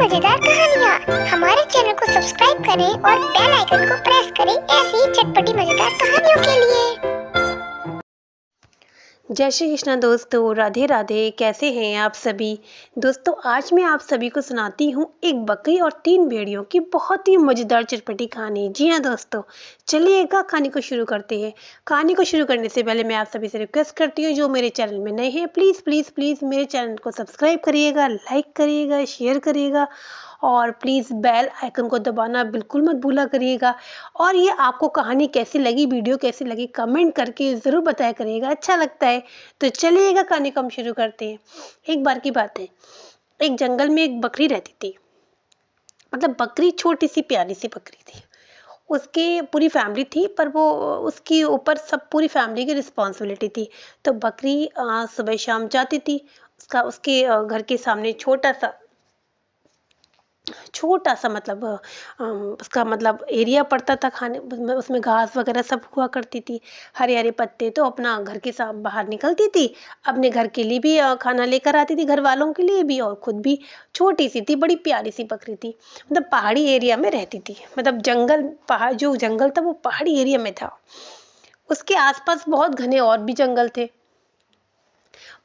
मजेदार कहानियाँ हमारे चैनल को सब्सक्राइब करें और बेल आइकन को प्रेस करें ऐसी ही चटपटी मजेदार कहानियों के लिए। जय श्री कृष्णा दोस्तों, राधे राधे। कैसे हैं आप सभी दोस्तों? आज मैं आप सभी को सुनाती हूँ एक बकरी और 3 भेड़ियों की बहुत ही मज़ेदार चटपटी कहानी। जी हाँ दोस्तों, चलिएगा कहानी को शुरू करते हैं। कहानी को शुरू करने से पहले मैं आप सभी से रिक्वेस्ट करती हूँ, जो मेरे चैनल में नए हैं प्लीज़ प्लीज़ प्लीज़ मेरे चैनल को सब्सक्राइब करिएगा, लाइक करिएगा, शेयर करिएगा और प्लीज़ बेल आइकन को दबाना बिल्कुल मत भूला करिएगा। और ये आपको कहानी कैसी लगी, वीडियो कैसी लगी, कमेंट करके ज़रूर बताया करिएगा। अच्छा लगता है तो चलिएगा कहानी को हम शुरू करते हैं। एक बार की बात है, एक जंगल में एक बकरी रहती थी। मतलब बकरी छोटी सी प्यारी सी बकरी थी। उसकी पूरी फैमिली थी, पर वो उसके ऊपर सब पूरी फैमिली की रिस्पॉन्सिबिलिटी थी। तो बकरी सुबह शाम जाती थी। उसके घर के सामने छोटा सा मतलब उसका मतलब एरिया पड़ता था। खाने उसमें घास वगैरह सब हुआ करती थी, हरे हरे पत्ते। तो अपना घर के साथ बाहर निकलती थी, अपने घर के लिए भी खाना लेकर आती थी, घर वालों के लिए भी, और खुद भी। छोटी सी थी, बड़ी प्यारी सी बकरी थी। मतलब पहाड़ी एरिया में रहती थी। मतलब पहाड़ जो जंगल था वो पहाड़ी एरिया में था। उसके आसपास बहुत घने और भी जंगल थे।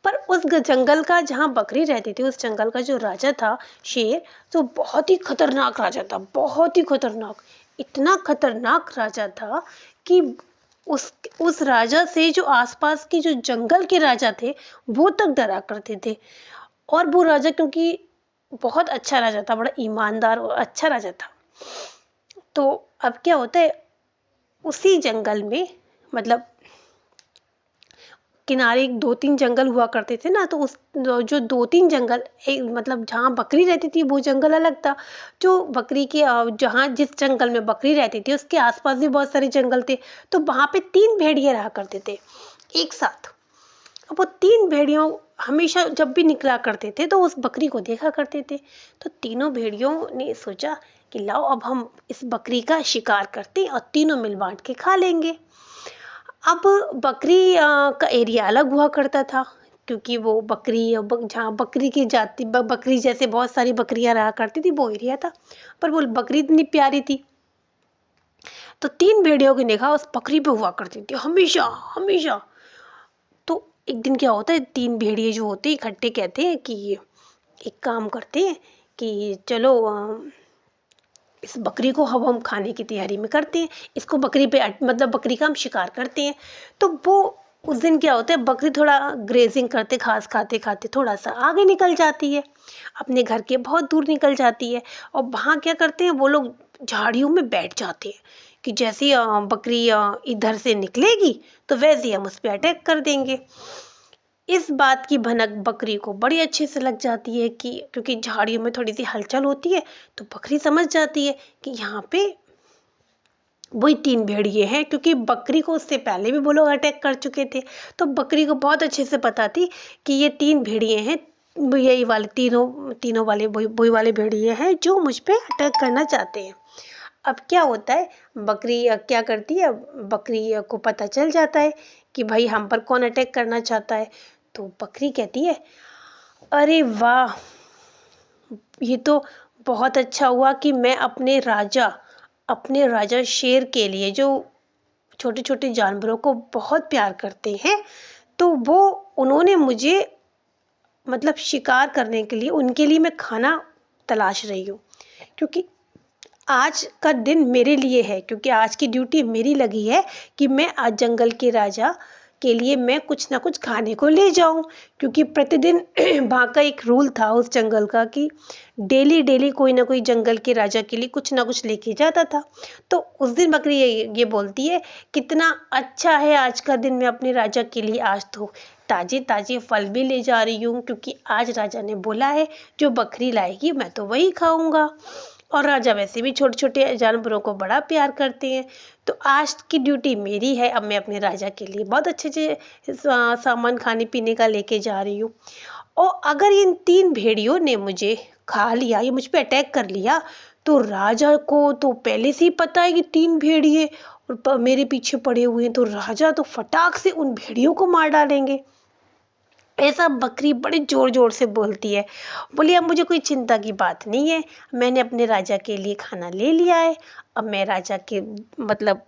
पर उस जंगल का जहाँ बकरी रहती थी, उस जंगल का जो राजा था, शेर, तो बहुत ही खतरनाक राजा था। बहुत ही खतरनाक, इतना खतरनाक राजा था कि उस राजा से जो आसपास के जो जंगल के राजा थे वो तक डरा करते थे। और वो राजा क्योंकि बहुत अच्छा राजा था, बड़ा ईमानदार और अच्छा राजा था। तो अब क्या होता है, उसी जंगल में मतलब किनारे 2-3 जंगल हुआ करते थे ना। तो उस जो 2-3 जंगल, एक मतलब जहाँ बकरी रहती थी वो जंगल अलग था। जो बकरी के जहाँ जिस जंगल में बकरी रहती थी उसके आसपास भी बहुत सारे जंगल थे। तो वहाँ पे 3 भेड़िए रहा करते थे एक साथ। अब वो 3 भेड़ियों हमेशा जब भी निकला करते थे तो उस बकरी को देखा करते थे। तो तीनों भेड़ियों ने सोचा कि लाओ अब हम इस बकरी का शिकार करते और तीनों मिल बांट के खा लेंगे। अब बकरी का एरिया अलग हुआ करता था, क्योंकि वो जहाँ बकरी की जाति बकरी जैसे बहुत सारी बकरियां रहा करती थी वो एरिया था। पर वो बकरी इतनी प्यारी थी, तो 3 भेड़ियों की निगाह उस बकरी पे हुआ करती थी हमेशा हमेशा। तो एक दिन क्या होता है, 3 भेड़िए जो होते हैं इकट्ठे कहते हैं कि एक काम करते हैं कि चलो इस बकरी को अब हम खाने की तैयारी में करते हैं। इसको बकरी पे मतलब बकरी का हम शिकार करते हैं। तो वो उस दिन क्या होता है, बकरी थोड़ा ग्रेजिंग करते, घास खाते खाते थोड़ा सा आगे निकल जाती है, अपने घर के बहुत दूर निकल जाती है। और वहाँ क्या करते हैं वो लोग, झाड़ियों में बैठ जाते हैं कि जैसे ही बकरी इधर से निकलेगी तो वैसे ही हम उस पर अटैक कर देंगे। इस बात की भनक बकरी को बड़ी अच्छे से लग जाती है कि क्योंकि झाड़ियों में थोड़ी सी हलचल होती है। तो बकरी समझ जाती है कि यहाँ पे वही 3 भेड़िए हैं, क्योंकि बकरी को उससे पहले भी वो लोग अटैक कर चुके थे। तो बकरी को बहुत अच्छे से पता थी कि ये 3 भेड़िए हैं, यही वाले तीनों वाले वही वाले भेड़िए हैं जो मुझ पे अटैक करना चाहते हैं। अब क्या होता है, बकरी क्या करती है, बकरी को पता चल जाता है कि भाई हम पर कौन अटैक करना चाहता है। तो बकरी कहती है, अरे वाह, ये तो बहुत अच्छा हुआ कि मैं अपने राजा शेर के लिए, जो छोटे छोटे जानवरों को बहुत प्यार करते हैं, तो वो उन्होंने मुझे मतलब शिकार करने के लिए, उनके लिए मैं खाना तलाश रही हूँ। क्योंकि आज का दिन मेरे लिए है, क्योंकि आज की ड्यूटी मेरी लगी है कि मैं आज जंगल के राजा के लिए मैं कुछ ना कुछ खाने को ले जाऊं। क्योंकि प्रतिदिन वहाँ का एक रूल था उस जंगल का कि डेली डेली कोई ना कोई जंगल के राजा के लिए कुछ ना कुछ लेके जाता था। तो उस दिन बकरी ये बोलती है, कितना अच्छा है आज का दिन, मैं अपने राजा के लिए आज तो ताजे ताजे फल भी ले जा रही हूँ, क्योंकि आज राजा ने बोला है जो बकरी लाएगी मैं तो वही खाऊंगा। और राजा वैसे भी छोटे छोटे जानवरों को बड़ा प्यार करते हैं। तो आज की ड्यूटी मेरी है, अब मैं अपने राजा के लिए बहुत अच्छे अच्छे सामान खाने पीने का लेके जा रही हूँ। और अगर इन 3 भेड़ियों ने मुझे खा लिया, ये मुझ पे अटैक कर लिया, तो राजा को तो पहले से ही पता है कि 3 भेड़िए और मेरे पीछे पड़े हुए हैं, तो राजा तो फटाक से उन भेड़ियों को मार डालेंगे। ऐसा बकरी बड़े ज़ोर ज़ोर से बोलती है। बोली, अब मुझे कोई चिंता की बात नहीं है, मैंने अपने राजा के लिए खाना ले लिया है। अब मैं राजा के मतलब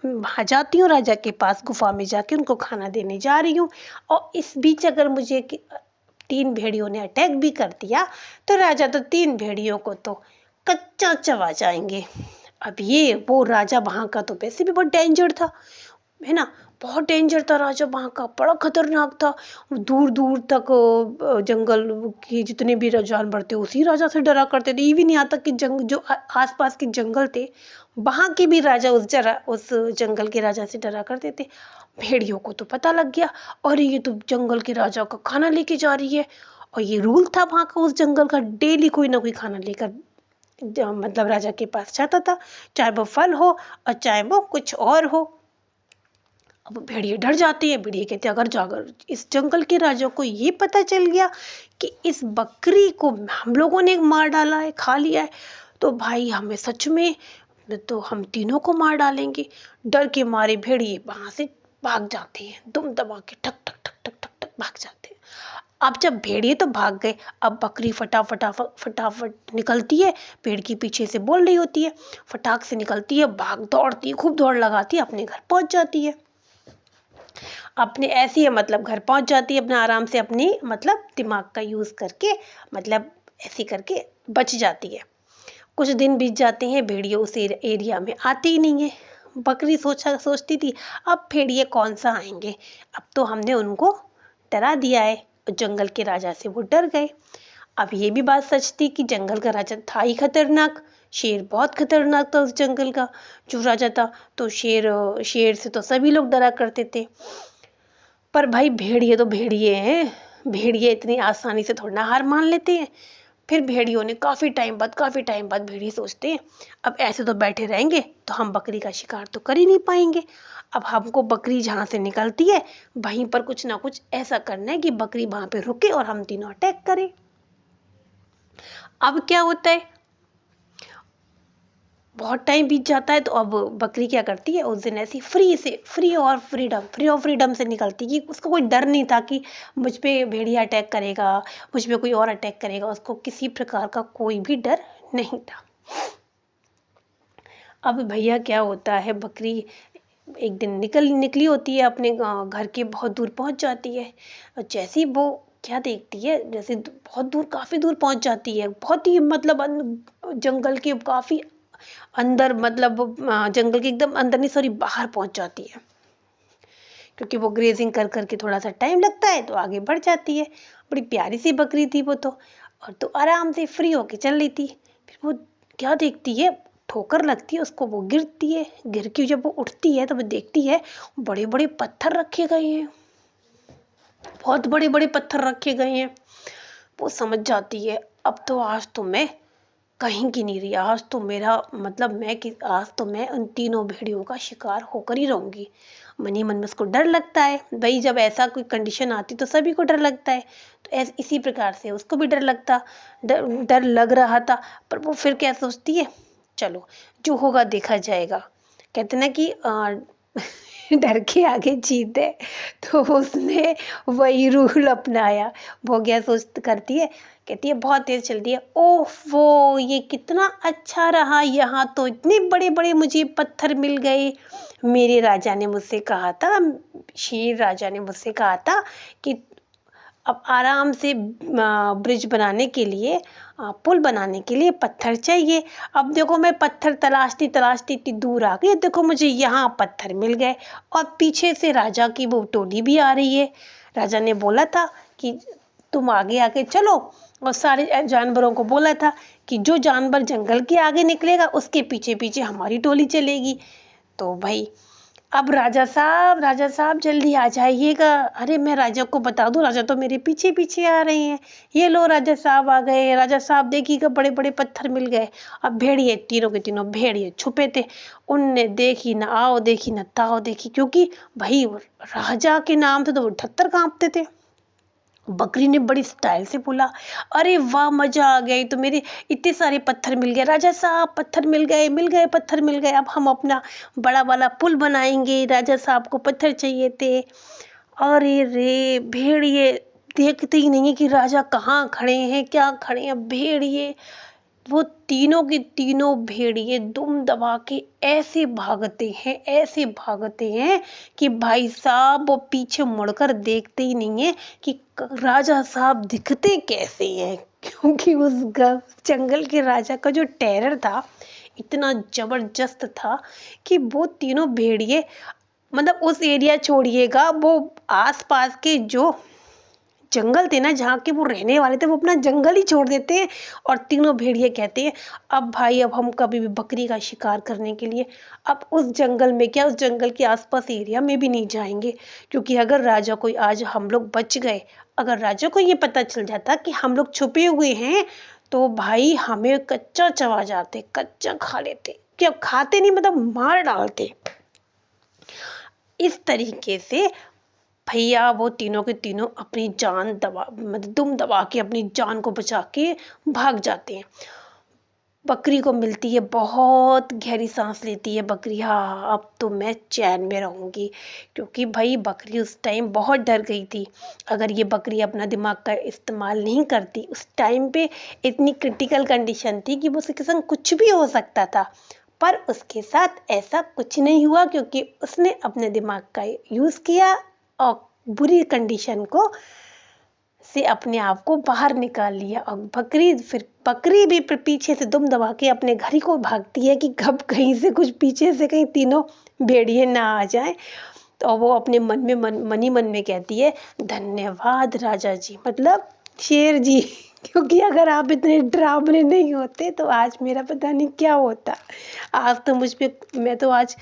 वहाँ जाती हूँ, राजा के पास गुफा में जाके उनको खाना देने जा रही हूँ। और इस बीच अगर मुझे 3 भेड़ियों ने अटैक भी कर दिया तो राजा तो 3 भेड़ियों को तो कच्चा चबा जाएंगे। अब ये वो राजा वहाँ का तो वैसे भी बहुत डेंजर था, है ना, बहुत डेंजर था राजा वहाँ का, बड़ा खतरनाक था। दूर दूर तक जंगल के जितने भी जानवर थे उसी राजा से डरा करते थे। इवन यहाँ तक कि जो आसपास के जंगल थे वहाँ के भी राजा उस जंगल के राजा से डरा करते थे। भेड़ियों को तो पता लग गया, और ये तो जंगल के राजा का खाना लेके जा रही है। और ये रूल था वहाँ का उस जंगल का, डेली कोई ना कोई खाना लेकर मतलब राजा के पास जाता था, चाहे वो फल हो और चाहे वो कुछ और हो। अब भेड़िए डर जाते हैं। भेड़िए कहते हैं, अगर जाकर इस जंगल के राजा को ये पता चल गया कि इस बकरी को हम लोगों ने मार डाला है, खा लिया है, तो भाई हमें सच में तो हम तीनों को मार डालेंगे। डर के मारे भेड़िए वहां से भाग जाते हैं, दुम दबा के ठक ठक ठक ठक ठक ठक भाग जाते हैं। अब जब भेड़िए तो भाग गए, अब बकरी फटाफट निकलती है, पेड़ के पीछे से बोल रही होती है, फटाक से निकलती है, भाग दौड़ती है, खूब दौड़ लगाती है, अपने घर पहुंच जाती है। अपने ऐसी है मतलब घर पहुंच जाती है, अपना आराम से अपनी मतलब दिमाग का यूज़ करके मतलब ऐसी करके बच जाती है। कुछ दिन बीत जाते हैं, भेड़िए उस एरिया में आते ही नहीं है। बकरी सोचती थी अब भेड़िए कौन सा आएंगे, अब तो हमने उनको डरा दिया है। जंगल के राजा से वो डर गए। अब ये भी बात सच थी कि जंगल का राजा था ही खतरनाक, शेर बहुत खतरनाक था उस जंगल का जो राजा था। तो शेर से तो सभी लोग डरा करते थे। पर भाई भेड़िए तो भेड़िए हैं, भेड़िए इतनी आसानी से थोड़ा ना हार मान लेते हैं। फिर भेड़ियों ने काफ़ी टाइम बाद भेड़िए सोचते हैं अब ऐसे तो बैठे रहेंगे तो हम बकरी का शिकार तो कर ही नहीं पाएंगे। अब हमको बकरी जहाँ से निकलती है वहीं पर कुछ ना कुछ ऐसा करना है कि बकरी वहाँ पे रुके और हम तीनों अटैक करें। अब क्या होता है, बहुत टाइम बीत जाता है, तो अब बकरी क्या करती है, उस दिन ऐसी फ्री ऑफ फ्रीडम से निकलती कि उसको कोई डर नहीं था कि मुझ पे भेड़िया अटैक करेगा, मुझ पे कोई और अटैक करेगा। उसको किसी प्रकार का कोई भी डर नहीं था। अब भैया क्या होता है, बकरी एक दिन निकली होती है, अपने घर के बहुत दूर पहुंच जाती है। और जैसे ही वो क्या देखती है, जैसे बहुत दूर काफ़ी दूर पहुंच जाती है, बहुत ही मतलब जंगल के काफ़ी अंदर, मतलब जंगल के एकदम अंदर नहीं, सॉरी बाहर पहुंच जाती है। क्योंकि वो ग्रेजिंग कर करके थोड़ा सा टाइम लगता है तो आगे बढ़ जाती है। बड़ी प्यारी सी बकरी थी वो तो, और तो आराम से फ्री होके चल रही थी। फिर वो क्या देखती है, ठोकर लगती है उसको, वो गिरती है। गिर के जब वो उठती है तो वो देखती है बड़े बड़े पत्थर रखे गए हैं, बहुत बड़े बड़े पत्थर रखे गए हैं। वो समझ जाती है अब तो आज तो मैं कहीं की नहीं रही, आज तो मेरा मतलब आज तो मैं उन तीनों भेड़ियों का शिकार होकर ही रहूंगी। मन ही मन में उसको डर लगता है, भाई जब ऐसा कोई कंडीशन आती तो सभी को डर लगता है। तो इसी प्रकार से उसको भी डर लग रहा था। पर वो फिर क्या सोचती है, चलो जो होगा देखा जाएगा। कहते ना कि डर के आगे जीत है, तो उसने वही रूल अपनाया। वो क्या करती है, कहती है बहुत तेज चलती है, ओफो ये कितना अच्छा रहा, यहाँ तो इतने बड़े बड़े मुझे पत्थर मिल गए। मेरे राजा ने मुझसे कहा था, शेर राजा ने मुझसे कहा था कि अब आराम से ब्रिज बनाने के लिए, पुल बनाने के लिए पत्थर चाहिए। अब देखो मैं पत्थर तलाशती इतनी दूर आ गई, देखो मुझे यहाँ पत्थर मिल गए। और पीछे से राजा की वो टोली भी आ रही है। राजा ने बोला था कि तुम आगे आगे चलो, और सारे जानवरों को बोला था कि जो जानवर जंगल के आगे निकलेगा उसके पीछे पीछे हमारी टोली चलेगी। तो भाई अब राजा साहब जल्दी आ जाइएगा। अरे मैं राजा को बता दूं, राजा तो मेरे पीछे पीछे आ रहे हैं। ये लो राजा साहब आ गए, राजा साहब देखिएगा बड़े बड़े पत्थर मिल गए। अब भेड़िए तीनों के तीनों भेड़िए छुपे थे, उनने देखी ना आओ देखी ना ताओ देखी, क्योंकि भाई राजा के नाम से तो वो ठत्तर कांपते थे। बकरी ने बड़ी स्टाइल से बोला, अरे वाह मजा आ गया, तो मेरे इतने सारे पत्थर मिल गए राजा साहब, पत्थर मिल गए पत्थर मिल गए। अब हम अपना बड़ा वाला पुल बनाएंगे, राजा साहब को पत्थर चाहिए थे। अरे रे भेड़िए देखते ही नहीं है कि राजा कहाँ खड़े हैं, क्या खड़े हैं। भेड़िए, वो तीनों के तीनों भेड़िए दुम दबा के ऐसे भागते हैं कि भाई साहब वो पीछे मुड़कर देखते ही नहीं है कि राजा साहब दिखते कैसे हैं। क्योंकि उस जंगल के राजा का जो टेरर था इतना जबरदस्त था कि वो तीनों भेड़िए, मतलब उस एरिया छोड़िएगा, वो आसपास के जो जंगल थे ना जहाँ के वो रहने वाले थे, वो अपना जंगल ही छोड़ देते हैं। और तीनों भेड़िए कहते हैं अब भाई, अब हम कभी भी बकरी का शिकार करने के लिए अब उस जंगल में क्या, उस जंगल के आसपास एरिया में भी नहीं जाएंगे। क्योंकि अगर राजा को आज हम लोग बच गए, अगर राजा को ये पता चल जाता कि हम लोग छुपे हुए हैं, तो भाई हमें कच्चा चबा जाते, कच्चा खा लेते। क्या खाते नहीं, मतलब मार डालते। इस तरीके से भैया वो तीनों के तीनों अपनी जान दबा, मतलब दुम दबा के अपनी जान को बचा के भाग जाते हैं। बकरी को मिलती है, बहुत गहरी सांस लेती है बकरी। हाँ, अब तो मैं चैन में रहूंगी। क्योंकि भाई बकरी उस टाइम बहुत डर गई थी। अगर ये बकरी अपना दिमाग का इस्तेमाल नहीं करती, उस टाइम पे इतनी क्रिटिकल कंडीशन थी कि वो उसके संग कुछ भी हो सकता था। पर उसके साथ ऐसा कुछ नहीं हुआ, क्योंकि उसने अपने दिमाग का यूज़ किया और बुरी कंडीशन को से अपने आप को बाहर निकाल लिया। और बकरी भी पीछे से दुम दबा के अपने घर ही को भागती है कि कब कहीं से कुछ पीछे से कहीं तीनों भेड़िए ना आ जाएं। तो वो अपने मन ही मन में कहती है धन्यवाद राजा जी, मतलब शेर जी। क्योंकि अगर आप इतने डरावने नहीं होते तो आज मेरा पता नहीं क्या होता। आज तो मैं तो आज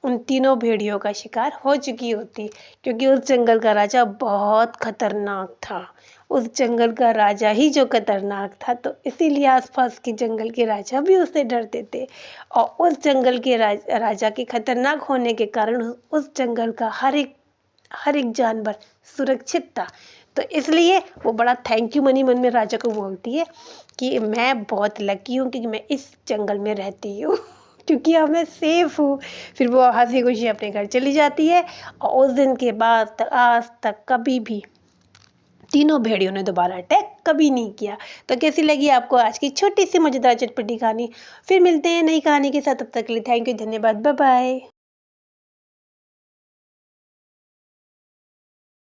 उन तीनों भेड़ियों का शिकार हो चुकी होती। क्योंकि उस जंगल का राजा बहुत खतरनाक था। उस जंगल का राजा ही जो खतरनाक था, तो इसीलिए आसपास के जंगल के राजा भी उससे डरते थे। और उस जंगल के राजा के खतरनाक होने के कारण उस जंगल का हर एक जानवर सुरक्षित था। तो इसलिए वो बड़ा थैंक यू मनी मन में राजा को बोलती है कि मैं बहुत लकी हूँ क्योंकि मैं इस जंगल में रहती हूँ। क्योंकि अब मैं सेफ हूँ। फिर वो हंसी खुशी अपने घर चली जाती है। और उस दिन के बाद तक आज तक कभी भी तीनों भेड़ियों ने दोबारा अटैक कभी नहीं किया। तो कैसी लगी आपको आज की छोटी सी मजेदार चटपटी कहानी? फिर मिलते हैं नई कहानी के साथ, तब तक के लिए थैंक यू, धन्यवाद, बाय बाय।